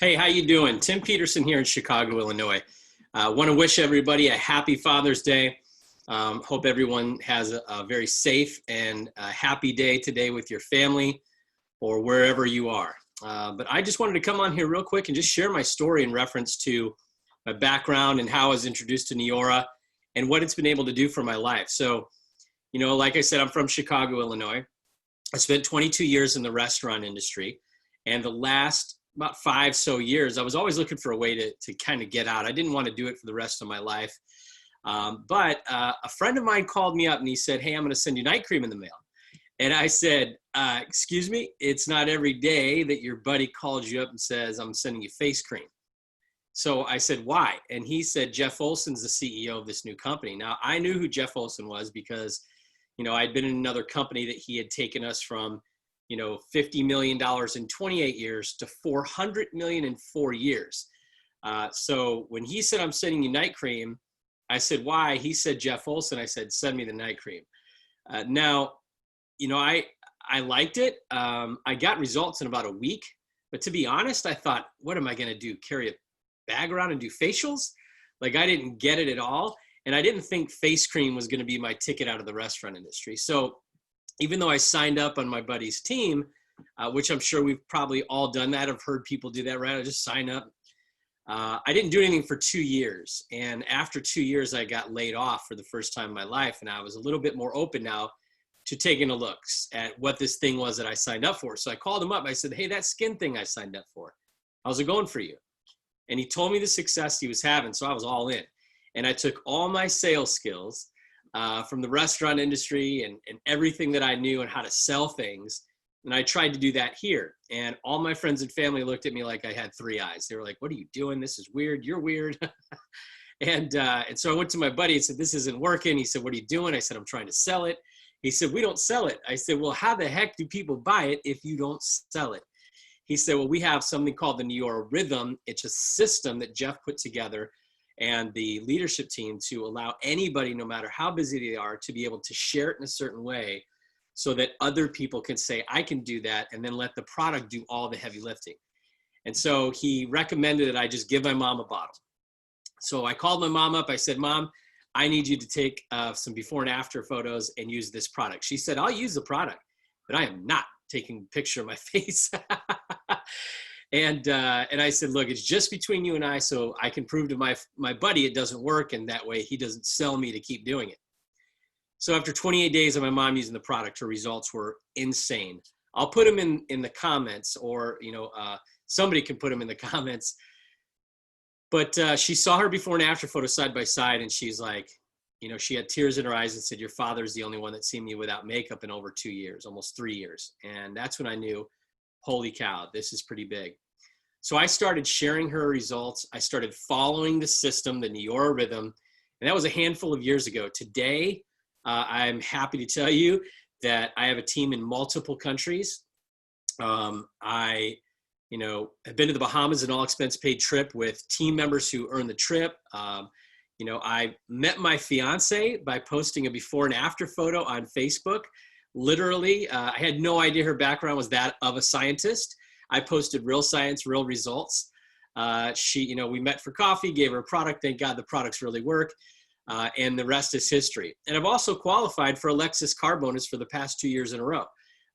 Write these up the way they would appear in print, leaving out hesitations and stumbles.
Hey, how you doing? Tim Peterson here in Chicago, Illinois. I want to wish everybody a happy Father's Day. Hope everyone has a very safe and happy day today with your family or wherever you are. But I just wanted to come on here real quick and just share my story in reference to my background and how I was introduced to Neora and what it's been able to do for my life. So, like I said, I'm from Chicago, Illinois. I spent 22 years in the restaurant industry, and the last about 5 years, I was always looking for a way to kind of get out. I didn't want to do it for the rest of my life. But a friend of mine called me up and he said, "Hey, I'm going to send you night cream in the mail." And I said, "Excuse me, it's not every day that your buddy calls you up and says, I'm sending you face cream." So I said, "Why?" And he said, "Jeff Olson's the CEO of this new company." Now, I knew who Jeff Olson was because, I'd been in another company that he had taken us from, $50 million in 28 years to 400 million in 4 years. So when he said, "I'm sending you night cream," I said, "Why?" He said, "Jeff Olson." I said, "Send me the night cream." Now, I liked it. I got results in about a week, but to be honest, I thought, what am I going to do? Carry a bag around and do facials? Like, I didn't get it at all. And I didn't think face cream was going to be my ticket out of the restaurant industry. So even though I signed up on my buddy's team, which I'm sure we've probably all done that. I've heard people do that, right? I just sign up. I didn't do anything for 2 years. And after 2 years, I got laid off for the first time in my life. And I was a little bit more open now to taking a look at what this thing was that I signed up for. So I called him up. I said, "Hey, that skin thing I signed up for, how's it going for you?" And he told me the success he was having. So I was all in. And I took all my sales skills from the restaurant industry and everything that I knew and how to sell things. And I tried to do that here. And all my friends and family looked at me like I had three eyes. They were like, "What are you doing? This is weird. You're weird." And so I went to my buddy and said, "This isn't working." He said, "What are you doing?" I said, "I'm trying to sell it." He said, "We don't sell it." I said, "Well, how the heck do people buy it if you don't sell it?" He said, "Well, we have something called the Neora Rhythm. It's a system that Jeff put together and the leadership team to allow anybody, no matter how busy they are, to be able to share it in a certain way so that other people can say, I can do that, and then let the product do all the heavy lifting." And so he recommended that I just give my mom a bottle. So I called my mom up. I said, "Mom, I need you to take some before and after photos and use this product." She said, "I'll use the product, but I am not taking a picture of my face." And I said, "Look, it's just between you and I, so I can prove to my buddy it doesn't work, and that way he doesn't sell me to keep doing it." So after 28 days of my mom using the product, her results were insane. I'll put them in the comments, or somebody can put them in the comments. But she saw her before and after photo side by side, and she's like, she had tears in her eyes and said, "Your father's the only one that's seen me without makeup in over 2 years, almost 3 years." And that's when I knew, holy cow, this is pretty big. So I started sharing her results. I started following the system, the Neora Rhythm, and that was a handful of years ago. Today, I'm happy to tell you that I have a team in multiple countries. I have been to the Bahamas, an all expense paid trip with team members who earn the trip. I met my fiance by posting a before and after photo on Facebook. Literally, I had no idea her background was that of a scientist. I posted real science, real results. We met for coffee, gave her a product. Thank God the products really work. And the rest is history. And I've also qualified for a Lexus car bonus for the past 2 years in a row.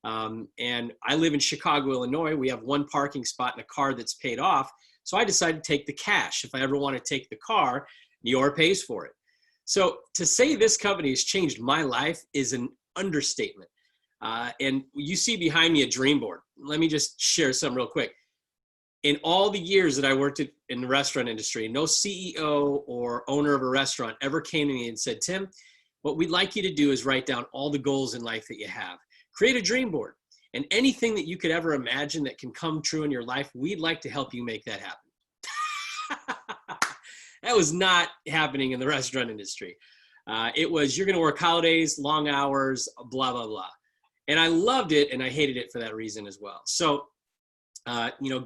And I live in Chicago, Illinois. We have one parking spot in a car that's paid off. So I decided to take the cash. If I ever want to take the car, Neora pays for it. So to say this company has changed my life is an understatement. And you see behind me a dream board. Let me just share something real quick. In all the years that I worked in the restaurant industry, no CEO or owner of a restaurant ever came to me and said, "Tim, what we'd like you to do is write down all the goals in life that you have. Create a dream board. And anything that you could ever imagine that can come true in your life, we'd like to help you make that happen." That was not happening in the restaurant industry. It was, you're going to work holidays, long hours, blah, blah, blah. And I loved it, and I hated it for that reason as well. So,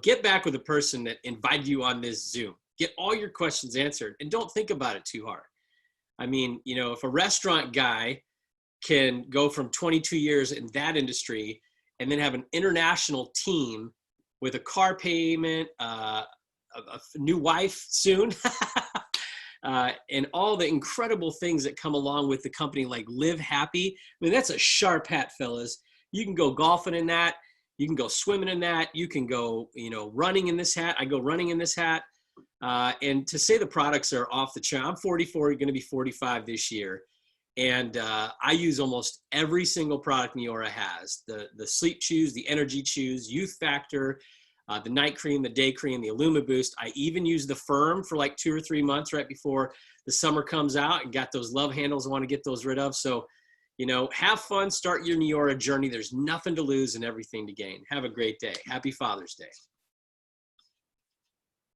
get back with the person that invited you on this Zoom. Get all your questions answered, and don't think about it too hard. I mean, if a restaurant guy can go from 22 years in that industry and then have an international team with a car payment, a new wife soon, and all the incredible things that come along with the company, like Live Happy. I mean, that's a sharp hat, fellas. You can go golfing in that. You can go swimming in that. You can go, running in this hat. I go running in this hat. And to say the products are off the chart, I'm 44, going to be 45 this year. And I use almost every single product Neora has. The sleep chews, the energy chews, Youth Factor, the night cream, the day cream, the Illuma Boost. I even use the Firm for like 2 or 3 months right before the summer comes out, and got those love handles. I want to get those rid of. So, have fun, start your Neora journey. There's nothing to lose and everything to gain. Have a great day. Happy Father's Day.